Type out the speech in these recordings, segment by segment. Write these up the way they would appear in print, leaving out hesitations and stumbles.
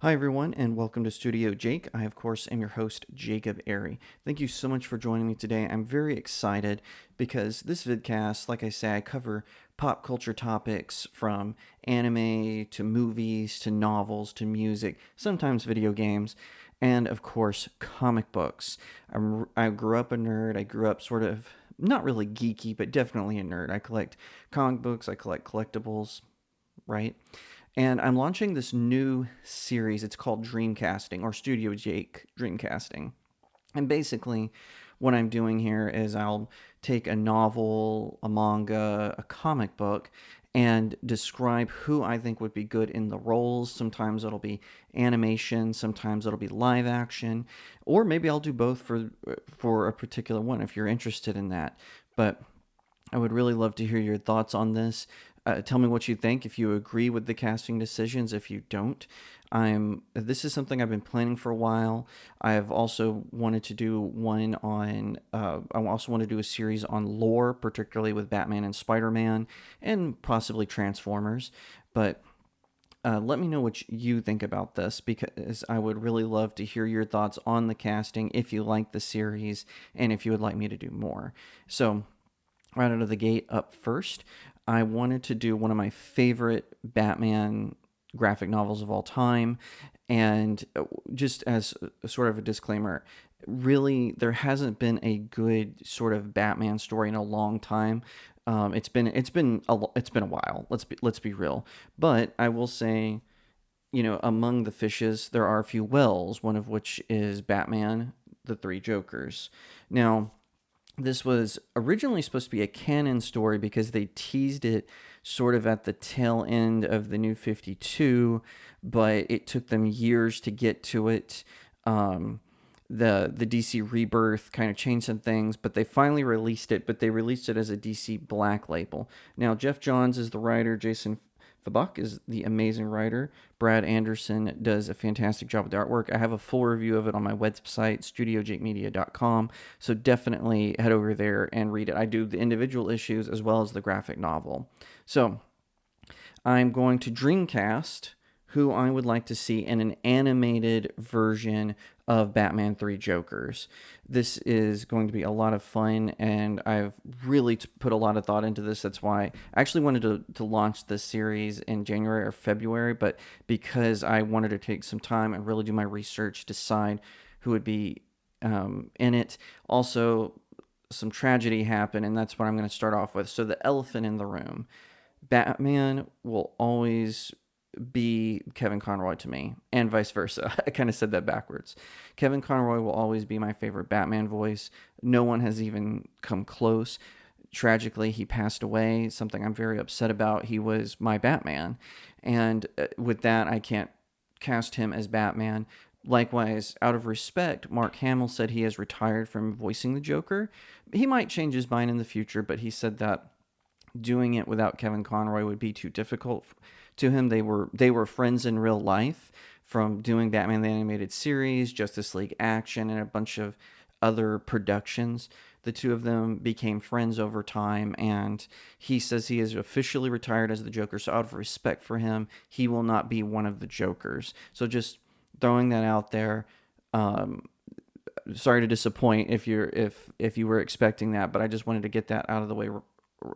Hi, everyone, and welcome to Studio Jake. I, of course, am your host, Jacob Airy. Thank you so much for joining me today. I'm very excited because this vidcast, like I say, I cover pop culture topics from anime to movies to novels to music, sometimes video games, and, of course, comic books. I grew up a nerd. I grew up sort of not really geeky, but definitely a nerd. I collect comic books, I collect collectibles, right? And I'm launching this new series. It's called Dreamcasting or Studio Jake Dreamcasting. And basically, what I'm doing here is I'll take a novel, a manga, a comic book, and describe who I think would be good in the roles. Sometimes it'll be animation, sometimes it'll be live action, or maybe I'll do both for a particular one if you're interested in that. But I would really love to hear your thoughts on this. Tell me what you think. If you agree with the casting decisions, if you don't, This is something I've been planning for a while. I've also wanted to do one on. I also want to do a series on lore, particularly with Batman and Spider-Man, and possibly Transformers. But let me know what you think about this because I would really love to hear your thoughts on the casting if you like the series and if you would like me to do more. So right out of the gate up first, I wanted to do one of my favorite Batman graphic novels of all time. And just as a sort of a disclaimer, really, there hasn't been a good sort of Batman story in a long time. It's been a while. Let's be real. But I will say, among the fishes, there are a few whales. One of which is Batman, the Three Jokers. Now, this was originally supposed to be a canon story because they teased it sort of at the tail end of the New 52, but it took them years to get to it. Um, the DC Rebirth kind of changed some things, but they finally released it, but they released it as a DC Black label. Now, Geoff Johns is the writer, Jason Fabok is the amazing writer. Brad Anderson does a fantastic job with the artwork. I have a full review of it on my website, studiojakemedia.com. So definitely head over there and read it. I do the individual issues as well as the graphic novel. So I'm going to Dreamcast who I would like to see in an animated version of Batman 3 Jokers. This is going to be a lot of fun, and I've really put a lot of thought into this. That's why I actually wanted to launch this series in January or February, but because I wanted to take some time and really do my research, decide who would be in it. Also, some tragedy happened, and that's what I'm going to start off with. So, the elephant in the room. Batman will always be Kevin Conroy to me, and vice versa. I kind of said that backwards. Kevin Conroy will always be my favorite Batman voice. No one has even come close. Tragically, he passed away, something I'm very upset about. He was my Batman, and with that, I can't cast him as Batman. Likewise, out of respect, Mark Hamill said he has retired from voicing the Joker. He might change his mind in the future, but he said that doing it without Kevin Conroy would be too difficult to him. They were friends in real life from doing Batman the Animated Series, Justice League Action, and a bunch of other productions. The two of them became friends over time, and he says he is officially retired as the Joker. So out of respect for him, he will not be one of the Jokers. So just throwing that out there. Sorry to disappoint if you were expecting that, but I just wanted to get that out of the way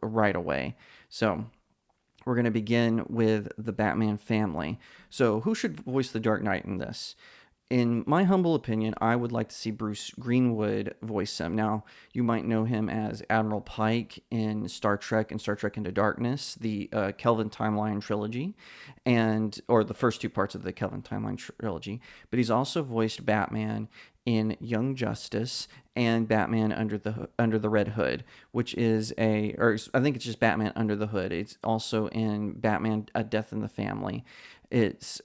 right away. So we're going to begin with the Batman family. So who should voice the Dark Knight in this? In my humble opinion, I would like to see Bruce Greenwood voice him. Now, you might know him as Admiral Pike in Star Trek and Star Trek Into Darkness, the Kelvin Timeline trilogy, or the first two parts of the Kelvin Timeline trilogy. But he's also voiced Batman in Young Justice and Batman Under the Red Hood, which is or I think it's just Batman Under the Hood. It's also in Batman: A Death in the Family. It's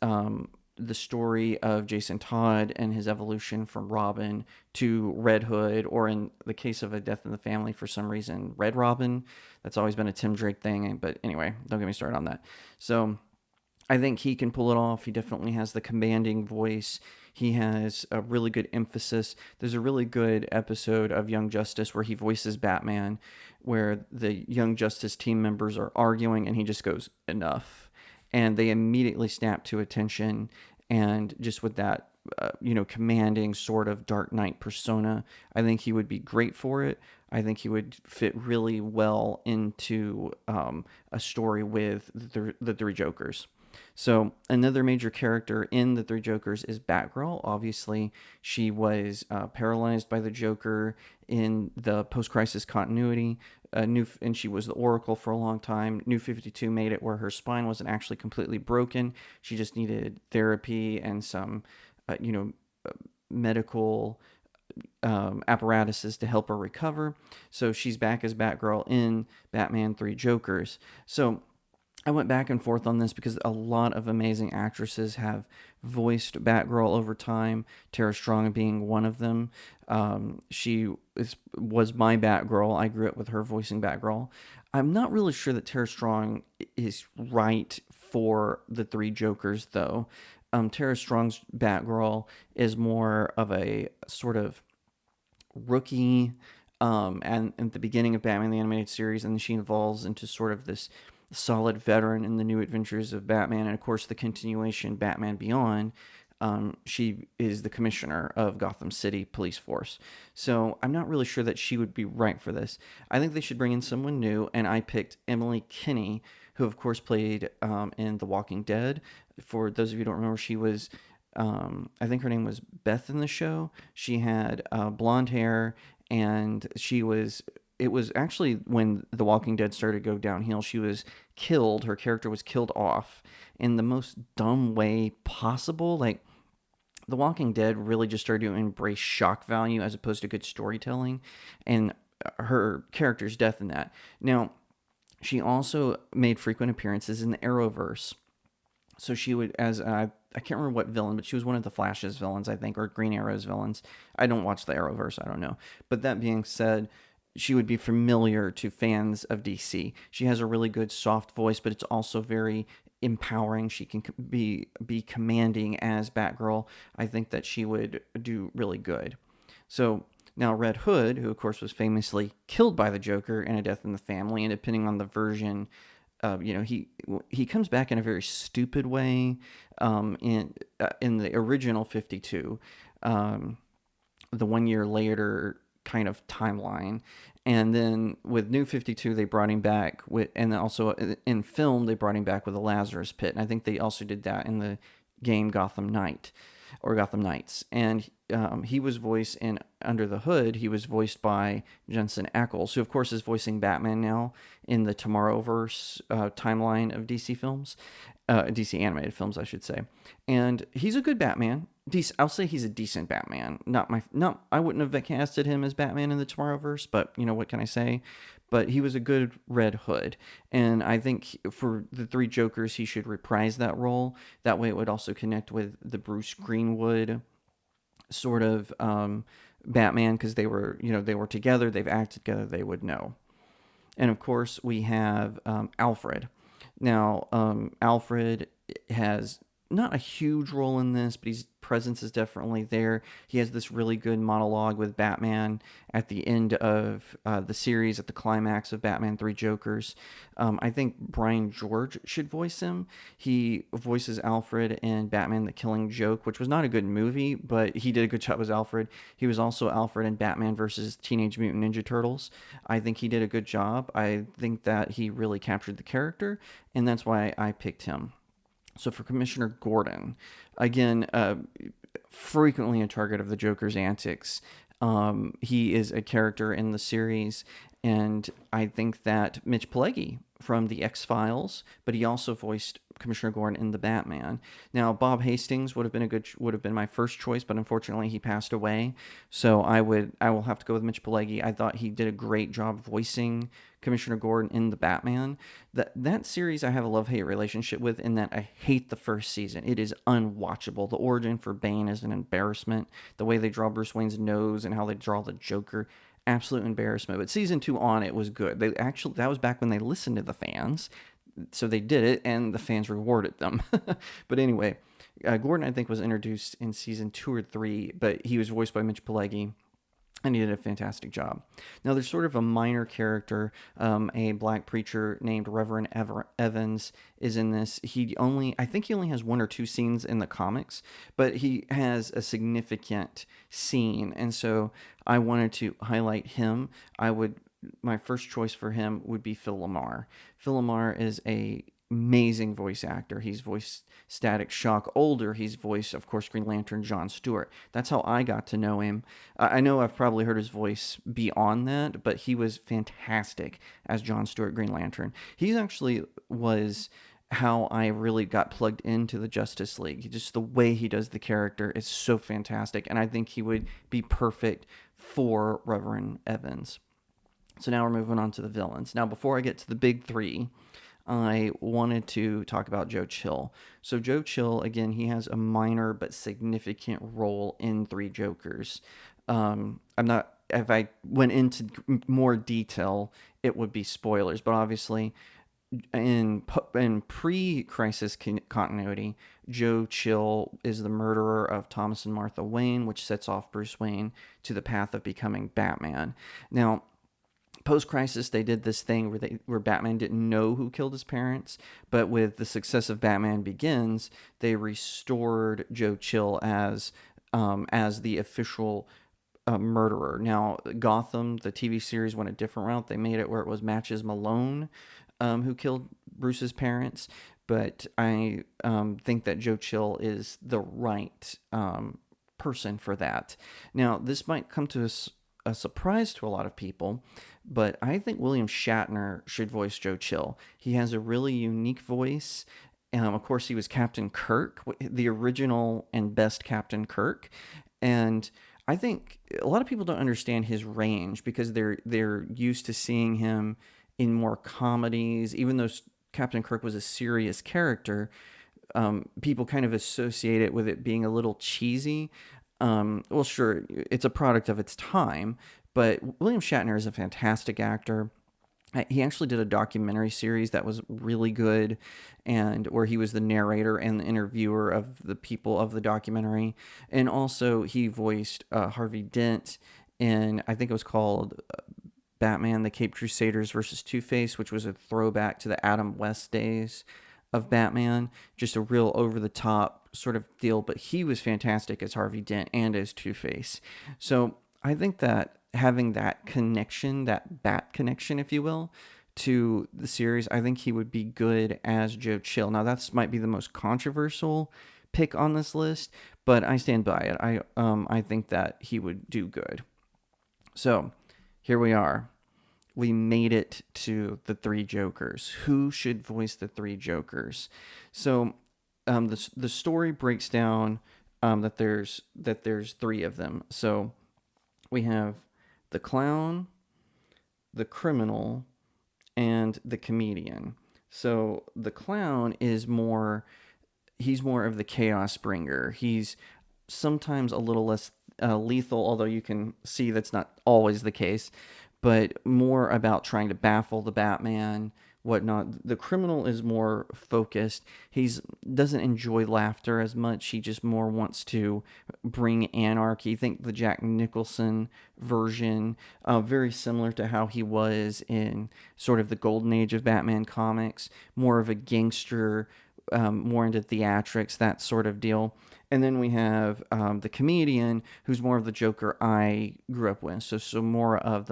the story of Jason Todd and his evolution from Robin to Red Hood, or in the case of A Death in the Family, for some reason, Red Robin. That's always been a Tim Drake thing, but anyway, don't get me started on that. So I think he can pull it off. He definitely has the commanding voice. He has a really good emphasis. There's a really good episode of Young Justice where he voices Batman, where the Young Justice team members are arguing and he just goes, enough. And they immediately snap to attention and just with that, commanding sort of Dark Knight persona, I think he would be great for it. I think he would fit really well into a story with the Three Jokers. So another major character in the Three Jokers is Batgirl. Obviously, she was paralyzed by the Joker in the post-crisis continuity. And she was the Oracle for a long time. New 52 made it where her spine wasn't actually completely broken. She just needed therapy and some, uh, you know, medical apparatuses to help her recover. So she's back as Batgirl in Batman Three Jokers. So I went back and forth on this because a lot of amazing actresses have voiced Batgirl over time, Tara Strong being one of them. Was my Batgirl. I grew up with her voicing Batgirl. I'm not really sure that Tara Strong is right for the Three Jokers, though. Tara Strong's Batgirl is more of a sort of rookie and at the beginning of Batman the Animated Series, and then she evolves into sort of this solid veteran in the New Adventures of Batman, and of course the continuation Batman Beyond. She is the commissioner of Gotham City Police Force, so I'm not really sure that she would be right for this. I think they should bring in someone new, and I picked Emily Kinney, who of course played in The Walking Dead. For those of you who don't remember, she was I think her name was Beth in the show. She had blonde hair, and she was. It was actually when The Walking Dead started to go downhill. She was killed. Her character was killed off in the most dumb way possible. Like, The Walking Dead really just started to embrace shock value as opposed to good storytelling, and her character's death in that. Now, she also made frequent appearances in the Arrowverse. So she would, as I can't remember what villain, but she was one of the Flash's villains, I think, or Green Arrow's villains. I don't watch the Arrowverse, I don't know. But that being said, she would be familiar to fans of DC. She has a really good soft voice, but it's also very empowering. She can be commanding as Batgirl. I think that she would do really good. So now Red Hood, who of course was famously killed by the Joker in A Death in the Family, and depending on the version, he comes back in a very stupid way in the original 52, the 1 year later kind of timeline, and then with New 52 they brought him back with, and also in film they brought him back with the Lazarus Pit, and I think they also did that in the game Gotham Knight or Gotham Knights, and he was voiced in Under the Hood. He was voiced by Jensen Ackles, who of course is voicing Batman now in the Tomorrowverse timeline of DC films, DC animated films, I should say. And he's a good Batman. I'll say he's a decent Batman. I wouldn't have casted him as Batman in the Tomorrowverse, but what can I say? But he was a good Red Hood, and I think for the Three Jokers, he should reprise that role. That way, it would also connect with the Bruce Greenwood sort of Batman, because they were together, they've acted together, they would know. And of course, we have Alfred. Now, Alfred has not a huge role in this, but his presence is definitely there. He has this really good monologue with Batman at the end of the series, at the climax of Batman Three Jokers. I think Brian George should voice him. He voices Alfred in Batman the Killing Joke, which was not a good movie, but he did a good job as Alfred. He was also Alfred in Batman versus Teenage Mutant Ninja Turtles. I think he did a good job. I think that he really captured the character, and that's why I picked him. So for Commissioner Gordon, again, frequently a target of the Joker's antics. He is a character in the series, and I think that Mitch Pileggi from the X-Files, but he also voiced Commissioner Gordon in the Batman. Now, Bob Hastings would have been my first choice, but unfortunately he passed away. So I will have to go with Mitch Pileggi. I thought he did a great job voicing Commissioner Gordon in the Batman. That series I have a love-hate relationship with, in that I hate the first season. It is unwatchable. The origin for Bane is an embarrassment. The way they draw Bruce Wayne's nose and how they draw the Joker, absolute embarrassment. But season 2 on, it was good. That was back when they listened to the fans, so they did it, and the fans rewarded them. But anyway, Gordon, I think, was introduced in season 2 or 3, but he was voiced by Mitch Pileggi. and he did a fantastic job. Now, there's sort of a minor character, a black preacher named Reverend Evans is in this. I think he only has one or two scenes in the comics, but he has a significant scene, and so I wanted to highlight him. My first choice for him would be Phil LaMarr. Phil LaMarr is a amazing voice actor. He's voiced Static Shock. Older, he's voiced, of course, Green Lantern John Stewart. That's how I got to know him. I know I've probably heard his voice beyond that, but he was fantastic as John Stewart Green Lantern. He actually was how I really got plugged into the Justice League. Just the way he does the character is so fantastic, and I think he would be perfect for Reverend Evans. So now we're moving on to the villains. Now, before I get to the big three, I wanted to talk about Joe Chill. So Joe Chill, again, he has a minor but significant role in Three Jokers. I'm not. If I went into more detail, it would be spoilers. But obviously, in pre-crisis continuity, Joe Chill is the murderer of Thomas and Martha Wayne, which sets off Bruce Wayne to the path of becoming Batman. Now, post-crisis, they did this thing where Batman didn't know who killed his parents, but with the success of Batman Begins, they restored Joe Chill as the official murderer. Now, Gotham, the TV series, went a different route. They made it where it was Matches Malone who killed Bruce's parents, but I think that Joe Chill is the right person for that. Now, this might come to a surprise to a lot of people, but I think William Shatner should voice Joe Chill. He has a really unique voice. Of course, he was Captain Kirk, the original and best Captain Kirk, and I think a lot of people don't understand his range because they're used to seeing him in more comedies. Even though Captain Kirk was a serious character, people kind of associate it with it being a little cheesy. Well, sure, it's a product of its time, but William Shatner is a fantastic actor. He actually did a documentary series that was really good, and where he was the narrator and the interviewer of the people of the documentary. And also, he voiced Harvey Dent in, I think it was called Batman, the Caped Crusaders versus Two-Face, which was a throwback to the Adam West days of Batman. Just a real over-the-top sort of deal, but he was fantastic as Harvey Dent and as Two-Face. So I think that having that connection, that bat connection, if you will, to the series, I think he would be good as Joe Chill. Now, that might be the most controversial pick on this list, but I stand by it. I think that he would do good. So here we are. We made it to the Three Jokers. Who should voice the Three Jokers? So the story breaks down that there's three of them. So we have the clown, the criminal, and the comedian. So the clown is he's more of the chaos bringer. He's sometimes a little less lethal, although you can see that's not always the case, but more about trying to baffle the Batman, whatnot. The criminal is more focused. He doesn't enjoy laughter as much. He just more wants to bring anarchy. Think the Jack Nicholson version, very similar to how he was in sort of the golden age of Batman comics, more of a gangster, more into theatrics, that sort of deal. And then we have the comedian, who's more of the Joker I grew up with. So more of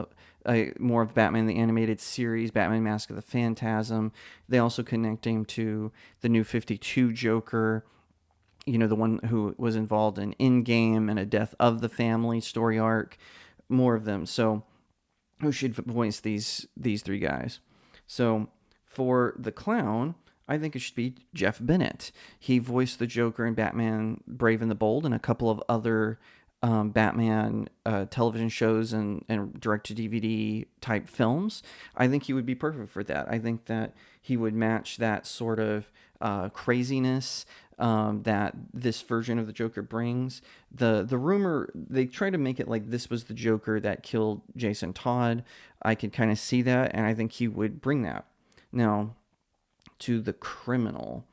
Batman the Animated Series, Batman Mask of the Phantasm. They also connect him to the New 52 Joker, the one who was involved in Endgame and a Death of the Family story arc. More of them. So who should voice these three guys? So for the clown, I think it should be Jeff Bennett. He voiced the Joker in Batman Brave and the Bold and a couple of other Batman television shows and direct-to-DVD type films. I think he would be perfect for that. I think that he would match that sort of craziness that this version of the Joker brings. The rumor, they try to make it like this was the Joker that killed Jason Todd. I could kind of see that, and I think he would bring that. Now, to the criminal,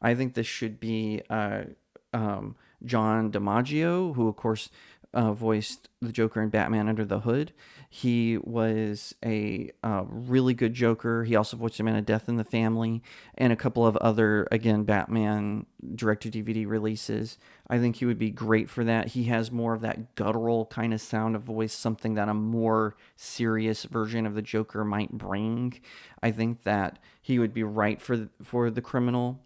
I think this should be John DiMaggio, who, of course, voiced the Joker in Batman Under the Hood. He was a really good Joker. He also voiced him in A Death in the Family and a couple of other, again, Batman direct-to-DVD releases. I think he would be great for that. He has more of that guttural kind of sound of voice, something that a more serious version of the Joker might bring. I think that he would be right for the criminal.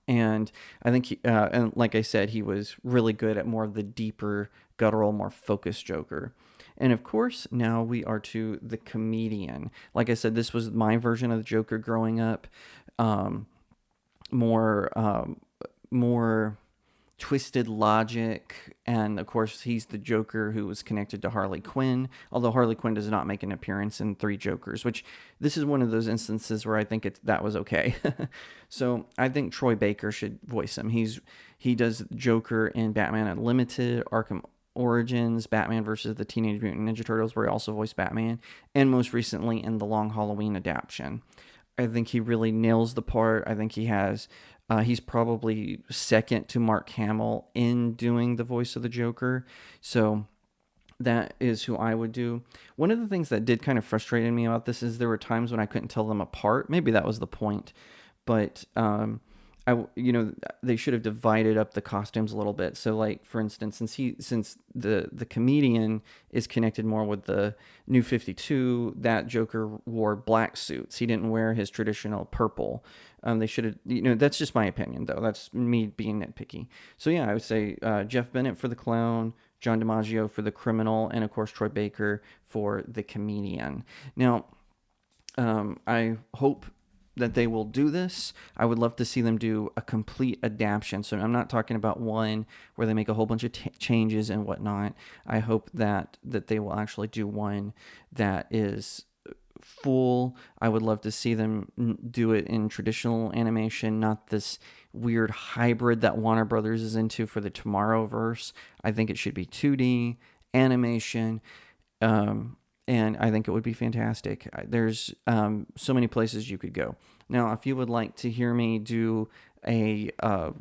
And I think, and like I said, he was really good at more of the deeper, guttural, more focused Joker. And of course, now we are to the comedian. Like I said, this was my version of the Joker growing up. Um, more twisted logic, and of course he's the Joker who was connected to Harley Quinn, although Harley Quinn does not make an appearance in Three Jokers, which this is one of those instances where I think that was okay. So I think Troy Baker should voice him. He does Joker in Batman Unlimited, Arkham Origins, Batman versus the Teenage Mutant Ninja Turtles, where he also voiced Batman, and most recently in the Long Halloween adaptation. I think he really nails the part. I think he's probably second to Mark Hamill in doing the voice of the Joker. So that is who I would do. One of the things that did kind of frustrate me about this is there were times when I couldn't tell them apart. Maybe that was the point, but they should have divided up the costumes a little bit. So, like, for instance, since the comedian is connected more with the New 52, that Joker wore black suits. He didn't wear his traditional purple. They should have, that's just my opinion, though. That's me being nitpicky. So, yeah, I would say Jeff Bennett for the clown, John DiMaggio for the criminal, and, of course, Troy Baker for the comedian. Now, I hope that they will do this. I would love to see them do a complete adaptation. So I'm not talking about one where they make a whole bunch of changes and whatnot. I hope that they will actually do one that is full. I would love to see them do it in traditional animation, not this weird hybrid that Warner Brothers is into for the Tomorrowverse. I think it should be 2D animation. And I think it would be fantastic. There's so many places you could go. Now, if you would like to hear me do a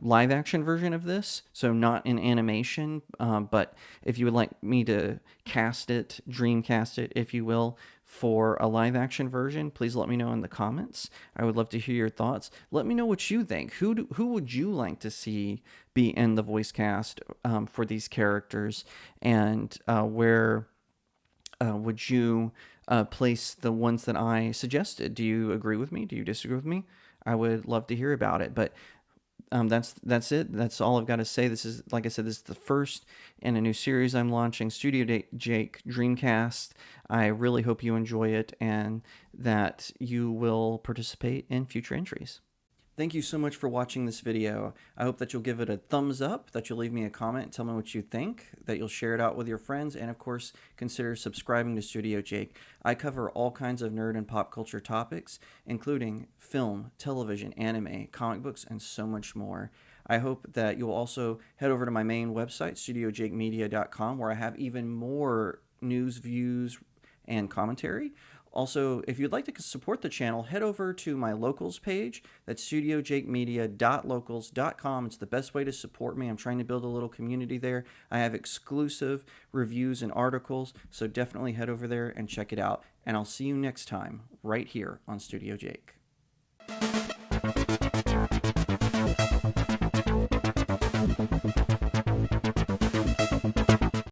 live action version of this, so not in animation, but if you would like me to dreamcast it, if you will, for a live action version, please let me know in the comments. I would love to hear your thoughts. Let me know what you think. Who would you like to see be in the voice cast for these characters, and where would you place the ones that I suggested? Do you agree with me? Do you disagree with me? I would love to hear about it. But that's it. That's all I've got to say. This is, like I said, this is the first in a new series I'm launching, StudioJake Dreamcast. I really hope you enjoy it and that you will participate in future entries. Thank you so much for watching this video. I hope that you'll give it a thumbs up, that you'll leave me a comment, tell me what you think, that you'll share it out with your friends, and of course, consider subscribing to StudioJake. I cover all kinds of nerd and pop culture topics, including film, television, anime, comic books, and so much more. I hope that you'll also head over to my main website, StudioJakeMedia.com, where I have even more news, views, and commentary. Also, if you'd like to support the channel, head over to my locals page. That's studiojakemedia.locals.com. It's the best way to support me. I'm trying to build a little community there. I have exclusive reviews and articles, so definitely head over there and check it out. And I'll see you next time, right here on Studio Jake.